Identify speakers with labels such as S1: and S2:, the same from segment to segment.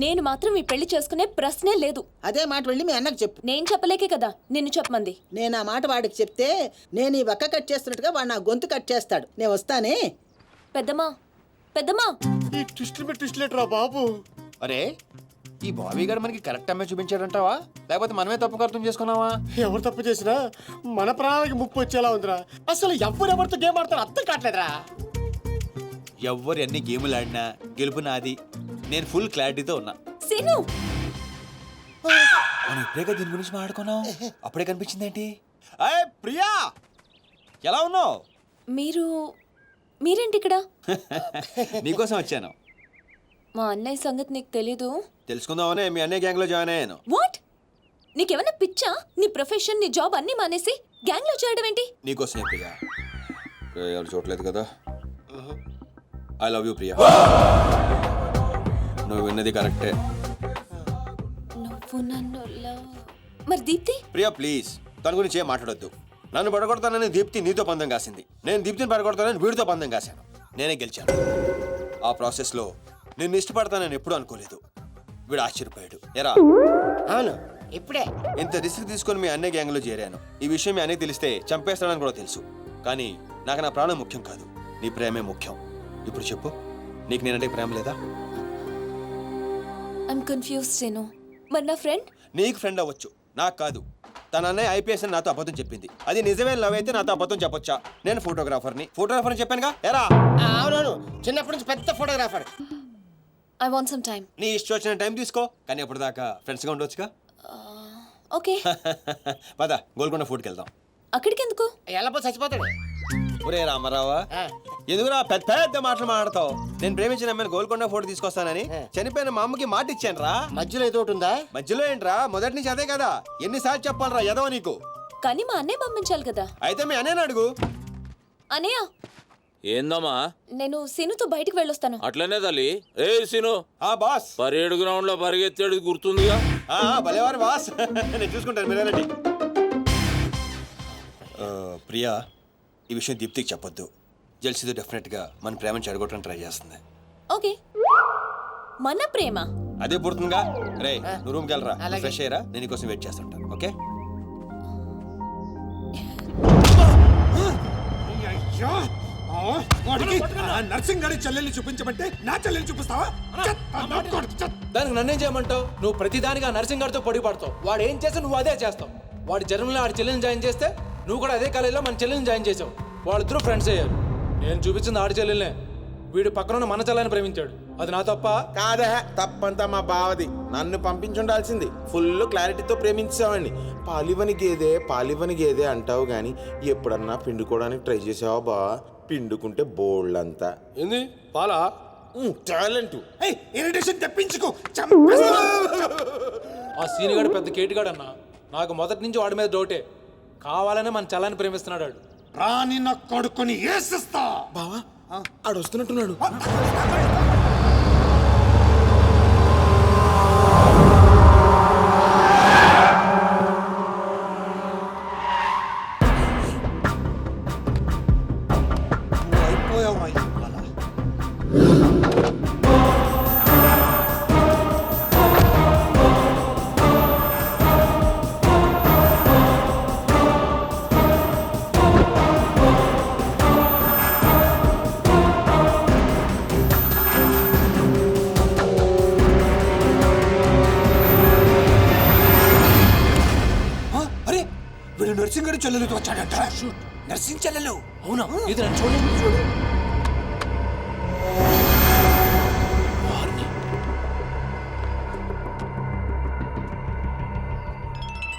S1: నేను మాత్రం ఈ పెళ్లి చేసుకునే ప్రశ్నే లేదు.
S2: అదే మాట వెళ్ళి మీ అన్నకు చెప్పు.
S1: నేను చెప్పలేకే కదా నిన్ను చెప్పమంది.
S2: నేను ఆ మాట వాడికి చెప్తే నేను ఈ వక్క కట్ చేస్తున్నట్టుగా వాడు నా గొంతు కట్ చేస్తాడు. నేను వస్తానే.
S1: పెద్దమ్మా పెద్దమ్మా
S3: ఈ ట్విస్ట్లేట్రా బాబు.
S4: అరే ఈ బాబీ గారు మనకి కరెక్ట్ అమ్మాయి చూపించాడంటావా లేకపోతే మనమే తప్పుగా అర్థం చేసుకున్నావా?
S3: ఎవరు తప్పు చేసినా మన ప్రాణానికి ముప్పు వచ్చేలా ఉందిరా. అసలు ఎవరెవరితో గేమ్ ఆడతారో అర్థం కావట్లేదురా.
S4: ఎవ్వరు ఎన్ని గేములు ఆడినా గెలుపు నాది. నేను ఫుల్ క్లారిటీతో ఉన్నా.
S1: సీను
S4: మనం ఇప్పుడే దీని గురించి మాట్లాడుకున్నాం, అప్పుడే కనిపించింది ఏంటి? అయ్ ప్రియా, ఎలా ఉన్నావు?
S1: మీరేంటి ఇక్కడ?
S4: నీకోసం వచ్చాను.
S1: మా అన్నయ్య సంగతి నీకు తెలీదు.
S4: తెలుసుకుందామనే మీ అన్నయ్య గ్యాంగ్ లో జాయిన్ అయ్యాను.
S1: వాట్? నీకేమైనా పిచ్చా? నీ ప్రొఫెషన్ నీ జాబ్ అన్నీ మానేసి గ్యాంగ్ లో చేయడం ఏంటి?
S4: నీకోసమే ప్రియా. ఎవరు చూడలేదు కదా. I love you Priya. నువ్వు విన్నది కరెక్టే.
S1: నువ్వు నన్ను మరి దీప్తి?
S4: ప్రియా ప్లీజ్ తన గురించి ఏం మాట్లాడొద్దు. నన్ను పడగొడతానని దీప్తి నీతో పందెం కాసింది. నేను దీప్తిని పడగొడతానని వీడితో పందెం కాశాను. నేనే గెలిచాను. ఆ ప్రాసెస్లో నిన్ను ఇష్టపడతానని ఎప్పుడూ అనుకోలేదు. వీడు ఆశ్చర్యపోయాడు. ఎరా
S2: అవును, ఇప్పుడే
S4: ఇంత రిస్క్ తీసుకొని మీ అన్నయ్య గ్యాంగ్లో చేరాను. ఈ విషయం మీ అన్నయ్య తెలిస్తే చంపేస్తాడని కూడా తెలుసు. కానీ నాకు నా ప్రాణం ముఖ్యం కాదు, నీ ప్రేమే ముఖ్యం. ఇప్పుడు చెప్పు, నీకు నేనంటే ప్రేమ లేదా?
S1: I'm confuse Seenu. మరి నా ఫ్రెండ్?
S4: నీకు ఫ్రెండ్ అవ్వచ్చు, నాకు కాదు. తన అన్నయ్య ఐపీఎస్ అని నాతో అబద్ధం చెప్పింది. అది నిజమైన లవ్ అయితే నాతో అబద్ధం చెప్పొచ్చా? నేను ఫోటోగ్రాఫర్ని చెప్పానుగా. ఎరా
S3: అవునవును, చిన్నప్పటి నుంచి పెద్ద photographer.
S1: I want some time.
S4: నీ ఇష్టం వచ్చిన టైం తీసుకో, కానీ అప్పుడు దాకా ఫ్రెండ్స్గా ఉండొచ్చుగా.
S1: ఓకే.
S4: పద గోల్కొండ ఫుడ్కి వెళ్దాం.
S1: అక్కడికి ఎందుకు?
S3: ఎలా చచ్చిపోతాడు.
S4: ఒరే రామారావా, ఎందుకురా పెద్ద పెద్ద మాటలు మాట్లాడతావు? నేను ప్రేమించిన అమ్మాయిని గోల్కొండ ఫోటో తీసుకొస్తానని చనిపోయిన మా అమ్మకి మాట ఇచ్చాను రా.
S3: మధ్యలో ఏదో ఒకటి ఉందా?
S4: మధ్యలో ఏంట్రా, మొదటి నుంచి అదే కదా. ఎన్నిసార్లు చెప్పాలరా ఎదవ నీకు?
S1: కానీ మా అన్నయ్య పంపించాలి కదా.
S4: అయితే మీ అన్నయ్యని అడుగు.
S1: అన్నయ్య
S5: ఏందమ్మా?
S1: నేను సీనుతో బయటికి వెళ్ళొస్తాను.
S5: అట్లనే తల్లి. ఏ సీను,
S4: ఆ బాస్
S5: పరేడ్ గ్రౌండ్ లో పరిగెత్తేది గుర్తుందిగా?
S4: భలేవారు బాస్. నేను చూసుకుంటాను, మీరేనండి. ప్రియా, ఈ విషయం దీప్తికి చెప్పొద్దు. జెల్సీతో డెఫినెట్గా మన ప్రేమను చెడగొట్టడానికి ట్రై చేస్తుంది.
S1: ఓకే. మన ప్రేమ
S4: అదే పుడుతుందిగా. రే నువ్వు రూమ్కి వెళ్ళరా, ఫ్రెష్ అయ్యరా, నేను నీకోసం వెయిట్ చేస్తుంటాను. ఓకే?
S6: నర్సింగ్ గారి చెల్లెల్ని చూపించమంటే నా చెల్లెల్ని చూపిస్తావా?
S7: దానికి నన్నేం చేయమంటావు? నువ్వు ప్రతిదానికి ఆ నర్సింగ్ గారితో పొడి పడతావు. వాడు ఏం చేస్తే నువ్వు అదే చేస్తావు. వాడి జన్మలో ఆడి చెల్లెల్ని జాయిన్ చేస్తే నువ్వు కూడా అదే కాలేజీలో మన చెల్లెల్ని జాయిన్ చేసావు. వాళ్ళిద్దరూ ఫ్రెండ్స్ అయ్యారు. నేను చూపించింది ఆడి చెల్లెల్నే. వీడు పక్కన మన చెల్లని ప్రేమించాడు. అది నా తప్ప
S8: కాదా? తప్పంతా మా బావది. నన్ను పంపించుండాల్సింది. ఫుల్ క్లారిటీతో ప్రేమించావండి. పాలివని గేదే అంటావు గాని ఎప్పుడన్నా పిండుకోవడానికి ట్రై చేసావా బా? పిండుకుంటే బోల్డంతా.
S7: ఏంది పాలా?
S8: టాలెంట్.
S6: ఇరిటేషన్ తెప్పించుకో.
S7: ఆ సీనిగాడు పెద్ద కేటుగాడు అన్న. నాకు మొదటి నుంచి వాడి మీద డౌటే. కావాలనే మన చెల్లని ప్రేమిస్తున్నాడు వాడు.
S6: రాని నా కొడుకుని ఏసిస్తా.
S8: బావా ఆడు వస్తున్నట్టున్నాడు.
S6: నర్సింగ్ గారి చెల్లెలతో వచ్చాడట. నర్సింగ్ చెల్లెలు?
S7: అవునా? ఇది నన్ను చూడండి.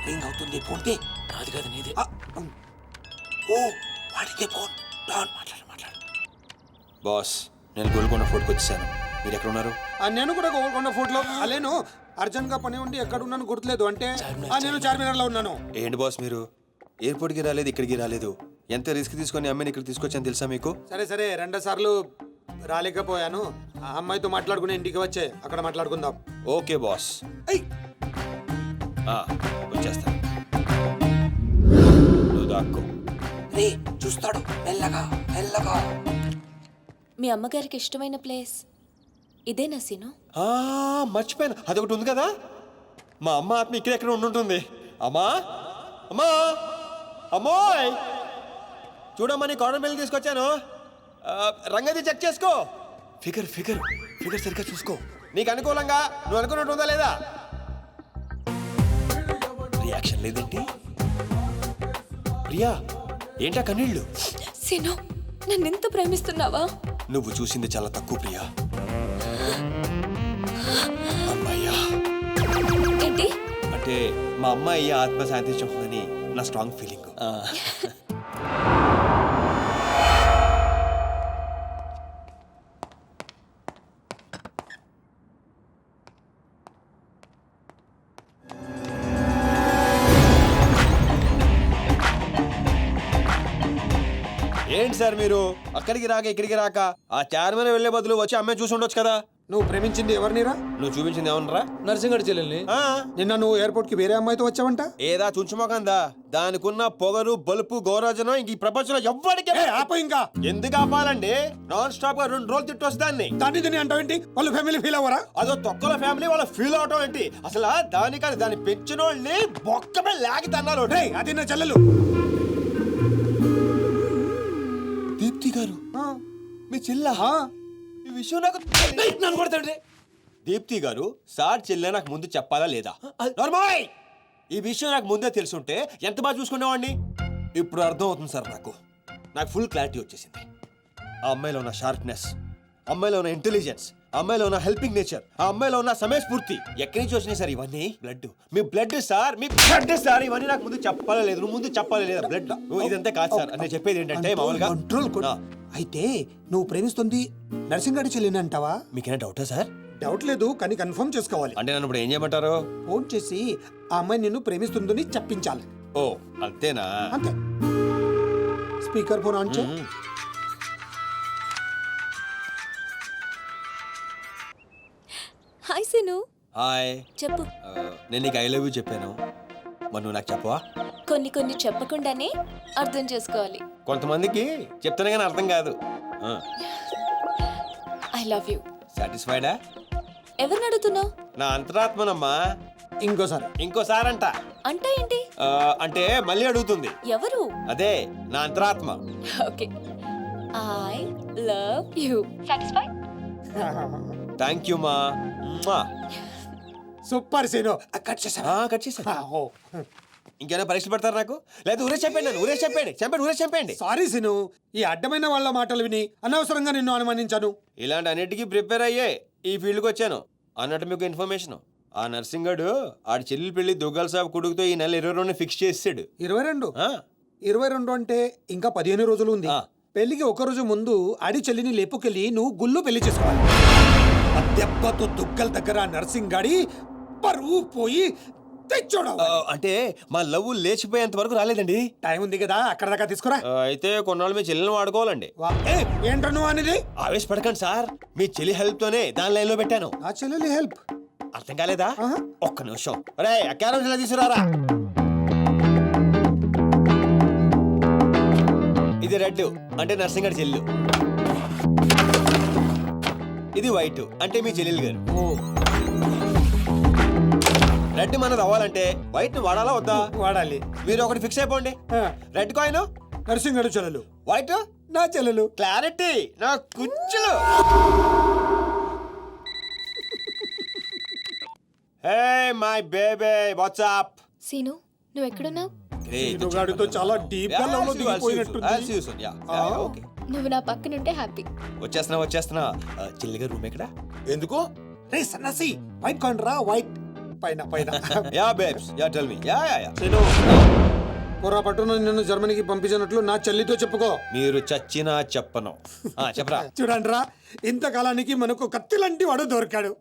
S6: రింగ్ అవుతుంది. ఫోన్తే
S7: నాది కాదు నీదే.
S6: ఓ వాడికే ఫోన్. మాట్లాడు.
S4: బాస్, నేను గోల్కొండ ఫోర్ట్కి వచ్చేసాను. మీరు ఎక్కడ ఉన్నారు?
S6: నేను కూడా గోల్కొండ ఫోర్ట్లో. అలేను అర్జెంట్ గా పని ఉండి ఎక్కడ ఉన్నాను గుర్తులేదు. అంటే నేను చార్మినార్ లో ఉన్నాను.
S4: ఏంటి బాస్ మీరు ఎయిర్పోర్ట్కి రాలేదు, ఇక్కడికి రాలేదు. ఎంత రిస్క్ తీసుకొని అమ్మాయిని ఇక్కడ తీసుకొచ్చాను తెలుసా మీకు?
S6: సరే 2 సార్లు రాలేకపోయాను. ఆ అమ్మాయితో మాట్లాడుకుని ఇంటికి వచ్చే అక్కడ మాట్లాడుకుందాం.
S4: ఓకే బాస్, వచ్చేస్తా. నువ్వు దాక్కో.
S6: చూస్తాడు మెల్లగా.
S1: మీ అమ్మగారికి ఇష్టమైన ప్లేస్ ఇదేనా సీను?
S4: మర్చిపోయాను, అదొకటి ఉంది కదా. మా అమ్మ ఆత్మ ఇక్కడెక్కడ ఉండుంటుంది. అమ్మా అమ్మా అమ్మోయ్, చూడమ్మా నీ కాటన్ బిల్ తీసుకొచ్చాను. రంగది చెక్ చేసుకో. ఫిగర్ ఫిగర్ ఫిగర్ సరిగ్గా చూసుకో. నీకు అనుకూలంగా నువ్వు అనుకున్నట్టు ఉందా లేదా? రియాక్షన్ లేదేంటి? ప్రియా, ఏంటా కన్నీళ్ళు?
S1: సీను, నన్ను ఎంత ప్రేమిస్తున్నావా?
S4: నువ్వు చూసింది చాలా తక్కువ ప్రియా. అమ్మయ్యా
S1: ఏంటి?
S4: అంటే మా అమ్మాయి ఆత్మ శాంతించుకుందని నా స్ట్రాంగ్ ఫీలింగ్. ఏంటి సార్ మీరు అక్కడికి రాక ఇక్కడికి రాక ఆ చార్మన్ వెళ్లే బదులు వచ్చి అమ్మాయి చూసి ఉండొచ్చు కదా.
S6: నువ్వు ప్రేమించింది ఎవరినిరా?
S4: నువ్వు చూపించింది ఏమన్నారా?
S7: నర్సింగడి చెల్లెల్ని.
S6: నిన్న నువ్వు ఎయిర్పోర్ట్ కి వేరే అమ్మాయితో వచ్చావంట.
S4: ఏదా చుంచుమోకందా, దానికున్న పొగరు బలుపు గౌరవజనం ఇంక ఈ ప్రపంచంలో ఎవ్వడికి
S6: ఆపో ఇంకా.
S4: ఎందుకు ఆపాలండి? నాన్ స్టాప్ గా 2 రోజులు తిట్టొచ్చు దాన్ని.
S6: దాన్ని తిని అంటావేంటి? వాళ్ళు ఫ్యామిలీ ఫీల్ అవ్వరా?
S4: అదో తొక్కల ఫ్యామిలీ వాళ్ళ ఫీల్ అవటం ఏంటి? అసలు దానికని దాన్ని పెంచిన వాళ్ళని బొక్కమే లాగి తన్నారు.
S6: అది నా చెల్లెలు.
S4: దీప్తి గారు మీ చెల్ల? ఈ విషయం నాకు నన్ను కొడతాడు. దీప్తి గారు సార్ చెల్లె నాకు ముందు చెప్పాలా లేదా? నార్మల్, ఈ విషయం నాకు ముందే తెలుసుంటే ఎంత బాగా చూసుకునేవాడిని. ఇప్పుడు అర్థం అవుతుంది సార్. నాకు ఫుల్ క్లారిటీ వచ్చేసింది. ఆ అమ్మాయిలో ఉన్న షార్ప్నెస్, అమ్మాయిలో ఉన్న ఇంటెలిజెన్స్, అమ్మాయిలో ఉన్న హెల్పింగ్ నేచర్, ఆ అమ్మాయిలో ఉన్న సమయస్ఫూర్తి ఎక్కడి నుంచి వచ్చినాయి సార్ ఇవన్నీ? బ్లడ్, మీ బ్లడ్ సార్, మీ బ్లడ్ సార్. ఇవన్నీ నాకు ముందు చెప్పాలా లేదు? నువ్వు ముందు చెప్పాలా లేదా? బ్లడ్ ఇదంతా కాదు సార్. నేను చెప్పేది ఏంటంటే మామూలుగా
S6: అయితే నువ్వు ప్రేమిస్తుంది నర్సింగడి చెల్లిని అంటావా?
S4: మీకేనా డౌటా సార్?
S6: డౌట్ లేదు, కానీ కన్ఫర్మ్ చేసుకోవాలి.
S4: అంటే నన్ను ఇప్పుడు ఏం చేయమంటారు?
S6: ఫోన్ చేసి ఆ అమ్మాయి నిన్ను ప్రేమిస్తుందని చెప్పించాలి.
S4: ఓ అంతేనా?
S6: అంతే. స్పీకర్ ఫోన్ ఆన్ చేయి.
S1: హాయ్ సీను.
S4: హాయ్.
S1: చెప్పు.
S4: నేను నీకు ఐ లవ్ యూ చెప్పాను, మరి నువ్వు నాకు చెప్పవా?
S1: కొన్ని చెప్పకుండానే అర్థం చేసుకోవాలి.
S4: కొంతమందికి చెప్తానే కానీ అర్థం కాదు.
S1: I love you.
S4: సాటిస్ఫైడా?
S1: ఎవరిని అడుగుతున్నావు?
S4: నా అంతరాత్మనమ్మా. ఇంకోసారి అంట.
S1: అంటే ఏంటి?
S4: అంటే మళ్ళీ అడుగుతుంది.
S1: ఎవరు?
S4: అదే నా అంతరాత్మ.
S1: Okay, I love you. Satisfy?
S4: Thank you మా.
S6: Super scene.
S4: కట్ చేసా. ఇంకేమైనా పరీక్షలు పెడతారు నాకు? లేదా ఊరే చెప్పండి. ఊరే చెప్పండి.
S6: సారీ సీను, ఈ అడ్డమైన వాళ్ళ మాటలు విని అనవసరంగా నిన్ను అనుమానించాను.
S4: ఇలాంటి అన్నిటికీ ప్రిపేర్ అయ్యే ఈ ఫీల్డ్కి వచ్చాను. అన్నట్టు మీకు ఇన్ఫర్మేషన్, ఆ నర్సింగడు ఆడి చెల్లి పెళ్లి దుగ్గాల సాబ్ కొడుకుతో ఈ నెల 22 ఫిక్స్ చేసాడు.
S6: 22 అంటే ఇంకా 15 రోజులు ఉంది. పెళ్లికి ఒక రోజు ముందు ఆడి చెల్లిని లేపుకెళ్ళి నువ్వు గుళ్ళు పెళ్లి చేసుకోవాలి. ఆ దెబ్బతో దుగ్గల దగ్గర నర్సింగ్ గాడి పరువు పోయి తెచ్చోడా.
S4: అంటే మా లవ్ లేచిపోయేంత వరకు రాలేదండి.
S6: టైం ఉంది కదా, అక్కడ దాకా తీసుకురా.
S4: అయితే కొన్నాళ్ళు మీ చెల్లెని వాడుకోవాలండి.
S6: ఏంట్రా నువ్వు అనేది?
S4: ఆవేశపడకండి సార్, మీ చెల్లి హెల్ప్ తోనే దాని లైన్ లో పెట్టాను.
S6: నా చెల్లెలి హెల్ప్
S4: అర్థం కాలేదా? ఒక్క నిమిషం. రే అక్కారం ఇలా తీసుకురారా. ఇది రెడ్ అంటే నర్సింగడి చెల్లు, ఇది వైట్ అంటే మీ చెల్లెలు గారు. రెడ్ మనది అవ్వాలంటే వైట్ ని వాడాలా వద్దా?
S6: వాడాలి.
S4: మీరు ఒకటి ఫిక్స్ అయిపోండి. రెడ్ కాయిన్
S6: నర్సింగడు చెల్లెలు,
S4: వైట్
S6: నా చెల్లెలు.
S4: క్లారిటీ నా కుచ్చులు. Hey my baby, what's up?
S1: Seenu, నువ్వు ఎక్కడున్నావు?
S6: గాడితో చాలా డీప్ గా లవ్ లో దిగిపోయినట్టుంది.
S1: నువ్వు నా పక్కనుంటే హ్యాపీ.
S4: వచ్చేస్తున్నా. చెల్లిగా రూమ్ ఎక్కడ?
S8: ఎందుకు?
S6: రే సన్నసి, వైట్ కాయిన్ రా. వైట్ పైన.
S4: Yeah babes, yeah tell me. Yeah.
S6: పొరపాటున నిన్ను జర్మనీకి పంపించినట్లు నా చెల్లితో చెప్పుకో.
S4: మీరు చచ్చినా చెప్పను. చెప్పరా.
S6: చూడండి రా, ఇంతకాలానికి మనకు కత్తి లాంటి వాడు దొరికాడు.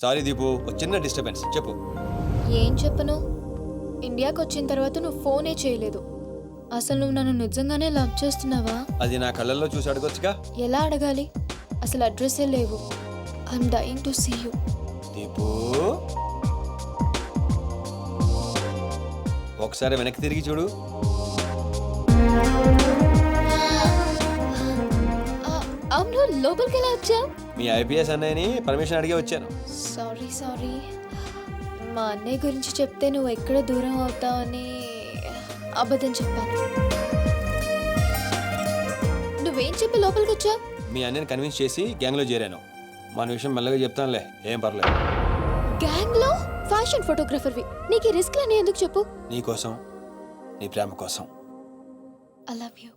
S4: సారీ దీపు, చిన్న డిస్టర్బెన్స్. చెప్పు.
S9: ఏం చెప్పను? ఇండియాకి వచ్చిన తర్వాత నువ్వు ఫోనే చేయలేదు. అసలు నువ్వు నన్ను నిజంగానే లవ్ చేస్తున్నావా?
S4: అది నా కళ్ళల్లో చూసి అడగొచ్చుగా.
S9: ఎలా అడగాలి? అసలు అడ్రస్సే లేవు. I'm dying to see you.
S4: Deepu, ఒకసారి వెనక్కి తిరిగి చూడు.
S9: అవును, లోపలికి ఎలా వచ్చావు?
S4: మీ ఐపీఎస్ అన్నయ్యని పర్మిషన్ అడిగే వచ్చాను.
S9: సారీ సారీ, మా అన్నయ్య గురించి చెప్తే నువ్వు ఎక్కడ దూరం అవుతావని అబద్ధం చెప్పాను. నువ్వేం చెప్పి లోపలికి వచ్చావు?
S4: మీ అన్నయ్యని కన్విన్స్ చేసి గ్యాంగ్లో చేరాను. మన విషయం మెల్లగా చెప్తానులే, ఏం పర్లేదు.
S9: గ్యాంగ్లో ఫ్యాషన్ ఫోటోగ్రఫర్వి, నీకు ఈ రిస్క్లన్నీ ఎందుకు చెప్పు?
S4: నీ కోసం, నీ ప్రేమ కోసం.
S9: I love you.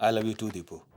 S4: I love you two Deepu.